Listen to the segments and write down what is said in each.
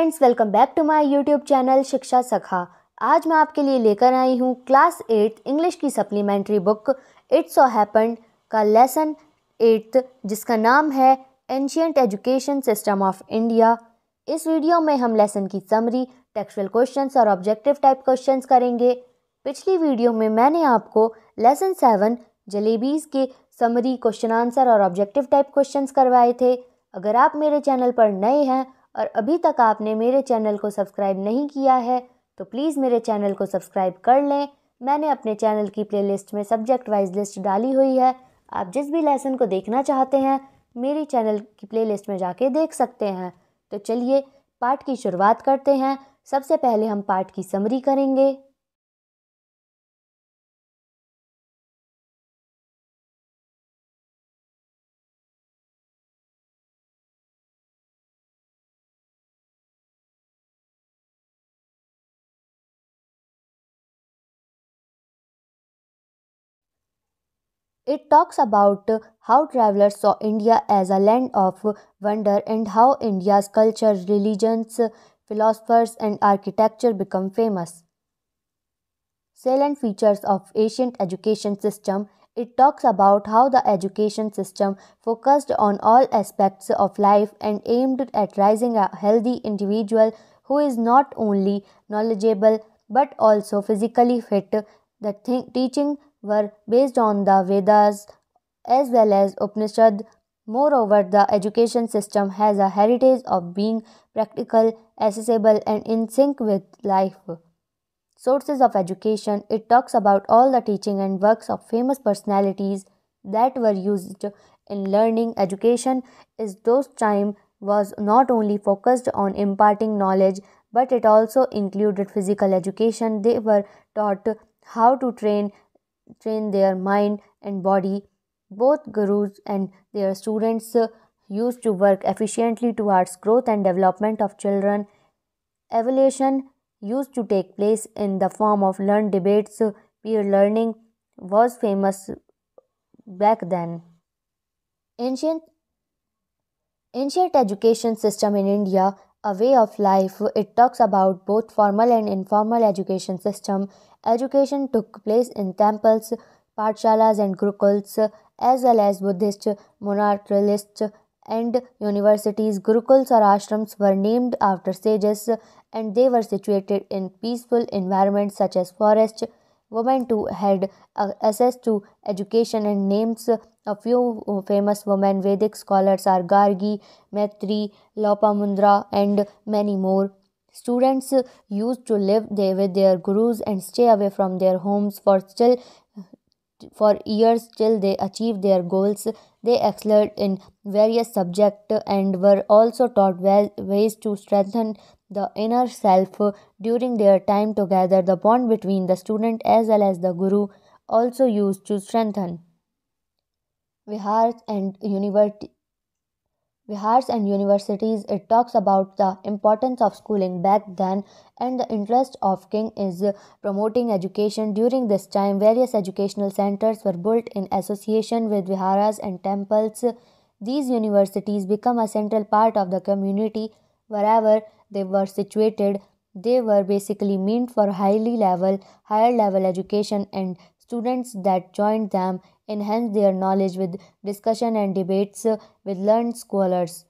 Friends, welcome back to my YouTube channel Shiksha Sakha. आज मैं आपके लिए लेकर आई हूँ क्लास 8 इंग्लिश की supplementary book it so happened का लेसन 8 जिसका नाम है ancient education system of India. इस वीडियो में हम लेसन की समरी, टेक्सचुअल क्वेश्चंस और ऑब्जेक्टिव टाइप क्वेश्चंस करेंगे। पिछली वीडियो में मैंने आपको लेसन 7 जलेबीज़ के समरी, क्वेश्चन आंसर और ऑब्जेक्टिव टाइप क्वेश्चंस करवाए थे। अगर आप मेरे चैनल पर नए हैं और अभी तक आपने मेरे चैनल को सब्सक्राइब नहीं किया है तो प्लीज़ मेरे चैनल को सब्सक्राइब कर लें। मैंने अपने चैनल की प्लेलिस्ट में सब्जेक्ट वाइज लिस्ट डाली हुई है। आप जिस भी लेसन को देखना चाहते हैं मेरी चैनल की प्लेलिस्ट में जाके देख सकते हैं। तो चलिए पाठ की शुरुआत करते हैं। सबसे पहले हम पाठ की समरी करेंगे। It talks about how travelers saw India as a land of wonder and how India's culture, religions, philosophers, and architecture become famous. Salient features of ancient education system. It talks about how the education system focused on all aspects of life and aimed at raising a healthy individual who is not only knowledgeable but also physically fit. The teaching were based on the Vedas as well as Upanishad. Moreover, the education system has a heritage of being practical, accessible, and in sync with life. Sources of education. It talks about all the teaching and works of famous personalities that were used in learning. Education is those time was not only focused on imparting knowledge but it also included physical education. They were taught how to train their mind and body. Both gurus and their students used to work efficiently towards growth and development of children. Evaluation used to take place in the form of learned debates. Peer learning was famous back then. Ancient education system in India, a way of life. It talks about both formal and informal education system. Education took place in temples, pathshalas and gurukuls, as well as Buddhist, monasteries and universities. Gurukuls or ashrams were named after sages and they were situated in peaceful environments such as forests. Women too had access to education and names a few famous women Vedic scholars are Gargi, Maitri, Lopamudra and many more. Students used to live there with their gurus and stay away from their homes for years till they achieved their goals. They excelled in various subjects and were also taught ways to strengthen the inner self during their time together. The bond between the student as well as the guru also used to strengthen. Vihars and universities. It talks about the importance of schooling back then and the interest of king is promoting education. During this time, various educational centers were built in association with viharas and temples. These universities become a central part of the community wherever they were situated. They were basically meant for higher level education, and students that joined them enhanced their knowledge with discussion and debates with learned scholars.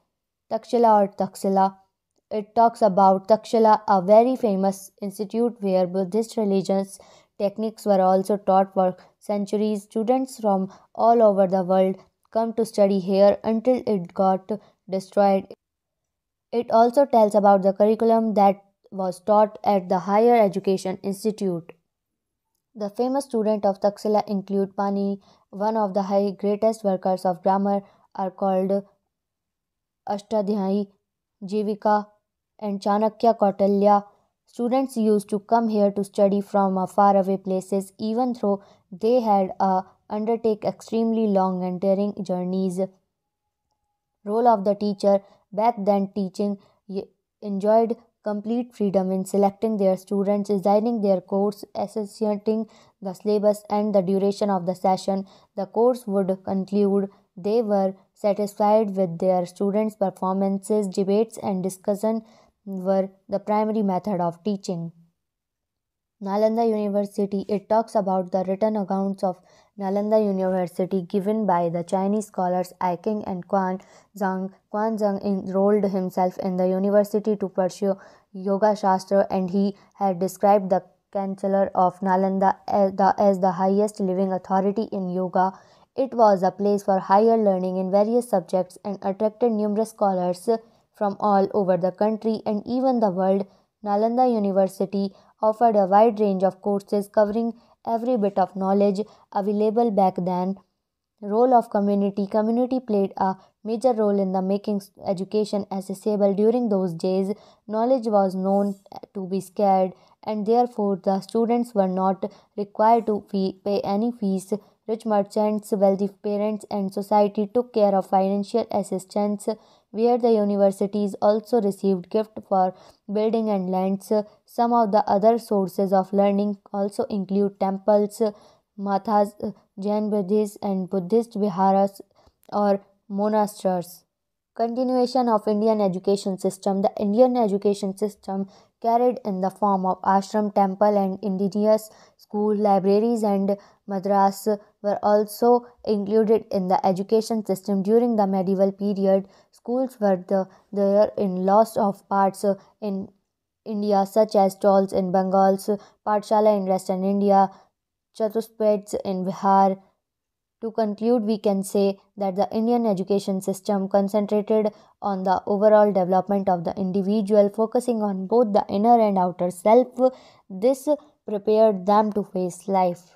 Takshila or Taksila. It talks about Takshila, a very famous institute where Buddhist religions techniques were also taught for centuries. Students from all over the world come to study here until it got destroyed. It also tells about the curriculum that was taught at the Higher Education Institute. The famous students of Taksila include Pani, one of the greatest workers of grammar, are called Ashtadhyayi, Jivika, and Chanakya Kautilya. Students used to come here to study from faraway places, even though they had undertake extremely long and tiring journeys. Role of the teacher. Back then, teaching enjoyed complete freedom in selecting their students, designing their course, associating the syllabus and the duration of the session. The course would conclude. They were satisfied with their students' performances, debates, and discussion were the primary method of teaching. Nalanda University, it talks about the written accounts of Nalanda University given by the Chinese scholars I King and Quan Zhang. Quan Zhang enrolled himself in the university to pursue Yoga Shastra, and he had described the chancellor of Nalanda as the highest living authority in yoga. It was a place for higher learning in various subjects and attracted numerous scholars from all over the country and even the world. Nalanda University offered a wide range of courses covering every bit of knowledge available back then. Role of community played a major role in the making education accessible during those days. Knowledge was known to be scarce, and therefore the students were not required to pay any fees. Rich merchants, wealthy parents, and society took care of financial assistance, where the universities also received gifts for building and lands. Some of the other sources of learning also include temples, mathas, Jain Buddhist and Buddhist viharas or monasteries. Continuation of Indian education system. The Indian education system carried in the form of ashram, temple and indigenous school, libraries and madras were also included in the education system during the medieval period. Schools were there in lots of parts in India, such as stalls in Bengal, Pathshala in Western India, Chatuspeds in Bihar. To conclude, we can say that the Indian education system concentrated on the overall development of the individual, focusing on both the inner and outer self. This prepared them to face life.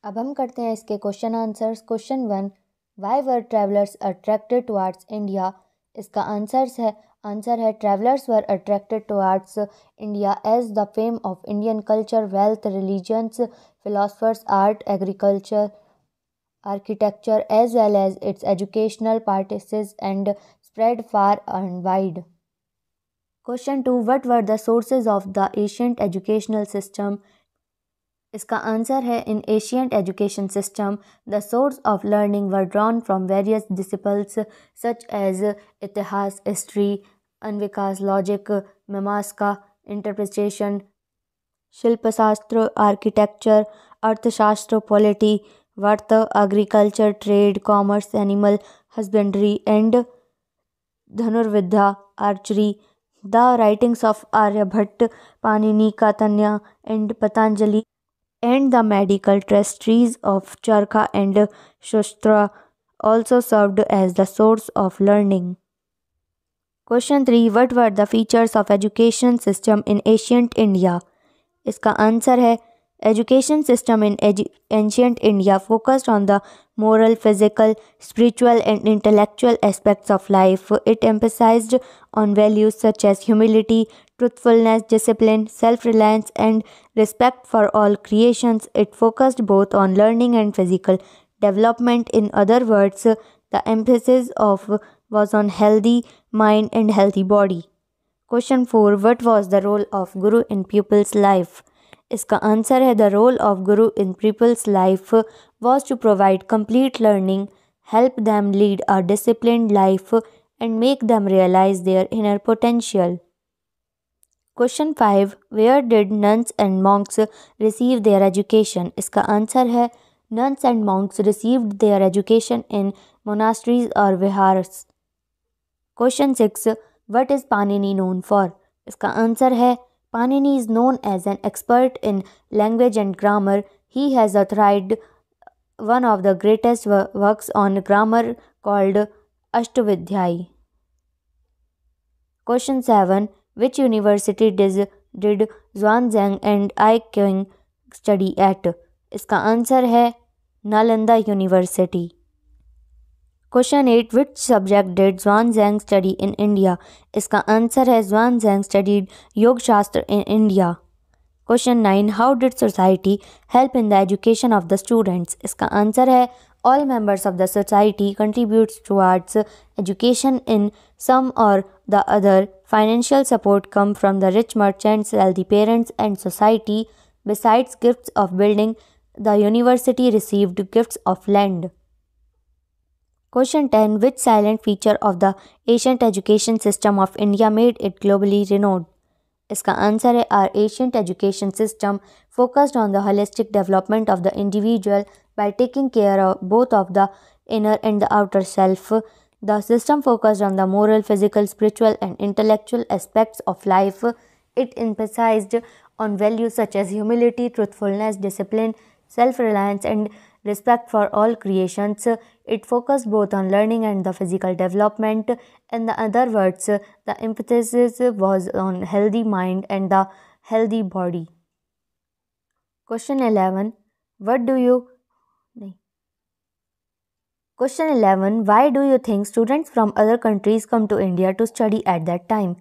अब हम करते हैं इसके question answers. Question one, why were travellers attracted towards India? इसका answer है travellers were attracted towards India as the fame of Indian culture, wealth, religions, philosophers, art, agriculture, architecture, as well as its educational practices and spread far and wide. Question 2, what were the sources of the ancient educational system? इसका answer है in ancient education system the source of learning were drawn from various disciples such as itihas, history, anvikas, logic, mimamsa, interpretation, shilpashastra, architecture, arthashastra, polity, varta, agriculture, trade, commerce, animal husbandry and dhanurvidya, archery. The writings of Aryabhatta, Panini, Katyayana and Patanjali and the medical treatises of Charka and Shastra also served as the source of learning. Question 3, what were the features of education system in ancient India? इसका answer है education system in ancient India focused on the moral, physical, spiritual and intellectual aspects of life. It emphasized on values such as humility, truthfulness, discipline, self-reliance and respect for all creations. It focused both on learning and physical development. In other words, the emphasis of was on healthy mind and healthy body. Question 4, what was the role of Guru in pupil's life? इसका answer है the role of guru in pupil's life was to provide complete learning, help them lead a disciplined life and make them realise their inner potential. Question 5, where did nuns and monks receive their education? इसका answer है nuns and monks received their education in monasteries और viharas. Question 6, what is Panini known for? इसका answer है Panini is known as an expert in language and grammar. He has authored one of the greatest works on grammar called Ashtavidhyay. Question 7, Which university did Zhuangzhang and I Qing study at? इसका answer है Nalanda university. Question 8, which subject did Zhuangzhang study in India? इसका answer है Zhuangzhang studied योग शास्त्र in India। Question 9, how did society help in the education of the students? इसका answer है all members of the society contributes towards education in some or the other. Financial support come from the rich merchants, wealthy parents and society. Besides gifts of building, the university received gifts of land. Question 10, which silent feature of the ancient education system of India made it globally renowned? इसका answer है our ancient education system focused on the holistic development of the individual by taking care of both of the inner and the outer self. The system focused on the moral, physical, spiritual and intellectual aspects of life. It emphasized on values such as humility, truthfulness, discipline, self-reliance and respect for all creations. It focused both on learning and the physical development. In the other words, the emphasis was on healthy mind and the healthy body. Question 11. Question 11. Why do you think students from other countries come to India to study at that time?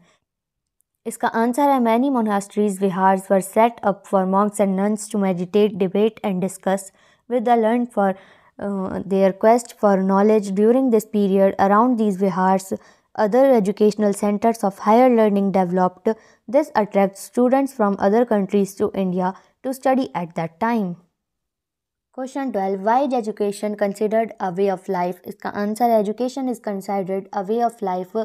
इसका answer है many monasteries, vihars were set up for monks and nuns to meditate, debate and discuss with the learned for their quest for knowledge. During this period, around these vihars, other educational centers of higher learning developed. This attracts students from other countries to India to study at that time. Question 12. Why is education considered a way of life? इसका answer है education is considered a way of life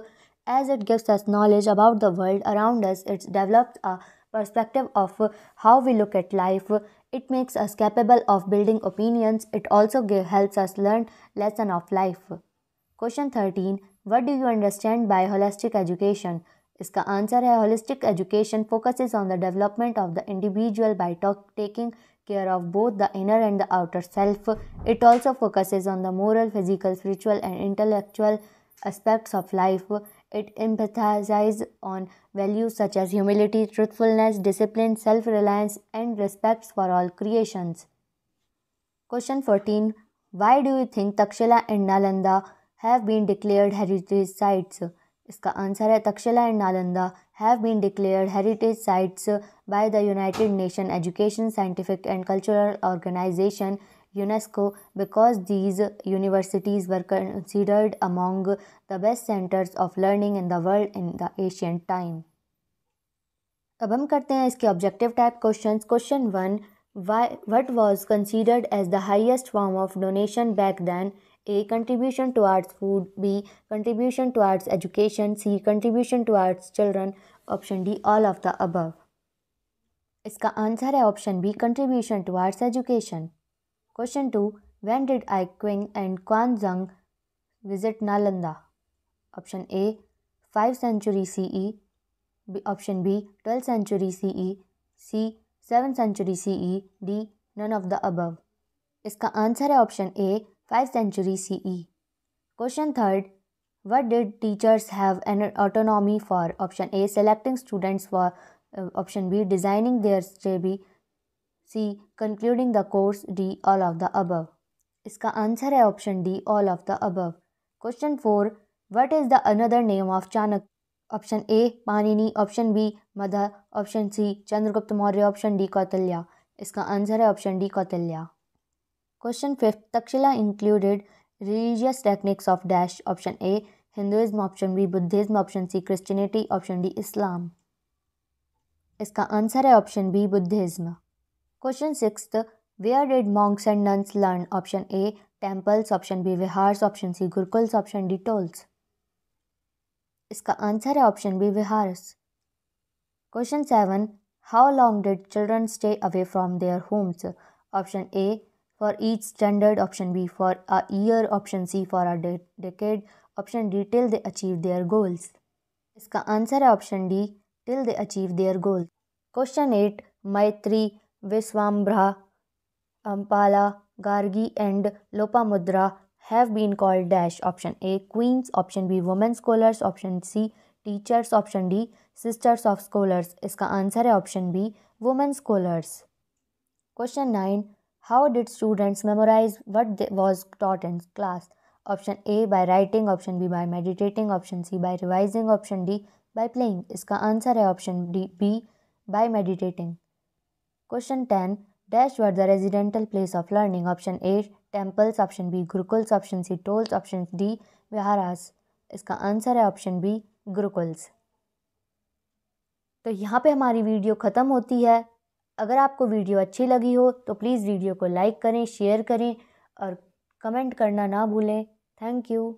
as it gives us knowledge about the world around us. It develops a perspective of how we look at life. It makes us capable of building opinions. It also helps us learn lesson of life. Question 13. What do you understand by holistic education? इसका answer है holistic education focuses on the development of the individual by taking care of both the inner and the outer self. It also focuses on the moral, physical, spiritual and intellectual aspects of life. It emphasizes on values such as humility, truthfulness, discipline, self-reliance and respect for all creations. Question 14. Why do you think Takshila and Nalanda have been declared heritage sites? इसका answer है Takshashila and Nalanda have been declared heritage sites by the United Nations Education, Scientific and Cultural Organization UNESCO because these universities were considered among the best centers of learning in the world in the ancient time. अब हम करते हैं इसके objective type questions. Question 1, what was considered as the highest form of donation back then? A. Contribution towards food. B. Contribution towards education. C. Contribution towards children. Option D. All of the above. इसका answer है option B contribution towards education. Question 2, when did I Qing and Quanzhang visit Nalanda? Option A 5th century CE. Option B 12th century CE. C 7th century CE. D none of the above. इसका answer है option A 5th century CE. Question 3, what did teachers have an autonomy for? Option A selecting students for option B designing their study. C concluding the course. D all of the above. इसका answer है option D all of the above. Question 4, what is the another name of Chanakya? Option A Panini. Option B Magadh. Option C Chandragupta Maurya. Option D Kautilya. इसका answer है option D Kautilya. Question 5, Takshila included religious techniques of dash. Option A Hinduism. Option B Buddhism. Option C Christianity. Option D Islam. इसका answer है option B Buddhism. Question 6, where did monks and nuns learn? Option A temples. Option B vihars. Option C gurukuls. Option D tolls. इसका answer है option B विहार्स. Question 7, how long did children stay away from their homes? Option A for each standard. Option B for a year. Option C for a decade. Option D till they achieve their goals. इसका answer है option D till they achieve their goals. Question 8, Maitri, Viswambra, Ampala, Gargi and Lopamudra have been called dash. Option A queens. Option B women scholars. Option C teachers, option D sisters of scholars. इसका answer है option B women scholars. Question 9, how did students memorise what was taught in class? Option A by writing, option B by meditating, option C by revising, option D by playing. इसका answer है option D B by meditating. Question 10, dash were the residential place of learning? Option A temples, option B gurukuls, option C tolls, option D विहारास। इसका answer है option B gurukuls. तो यहाँ पे हमारी video ख़त्म होती है। अगर आपको वीडियो अच्छी लगी हो तो प्लीज़ वीडियो को लाइक करें, शेयर करें और कमेंट करना ना भूलें। Thank you.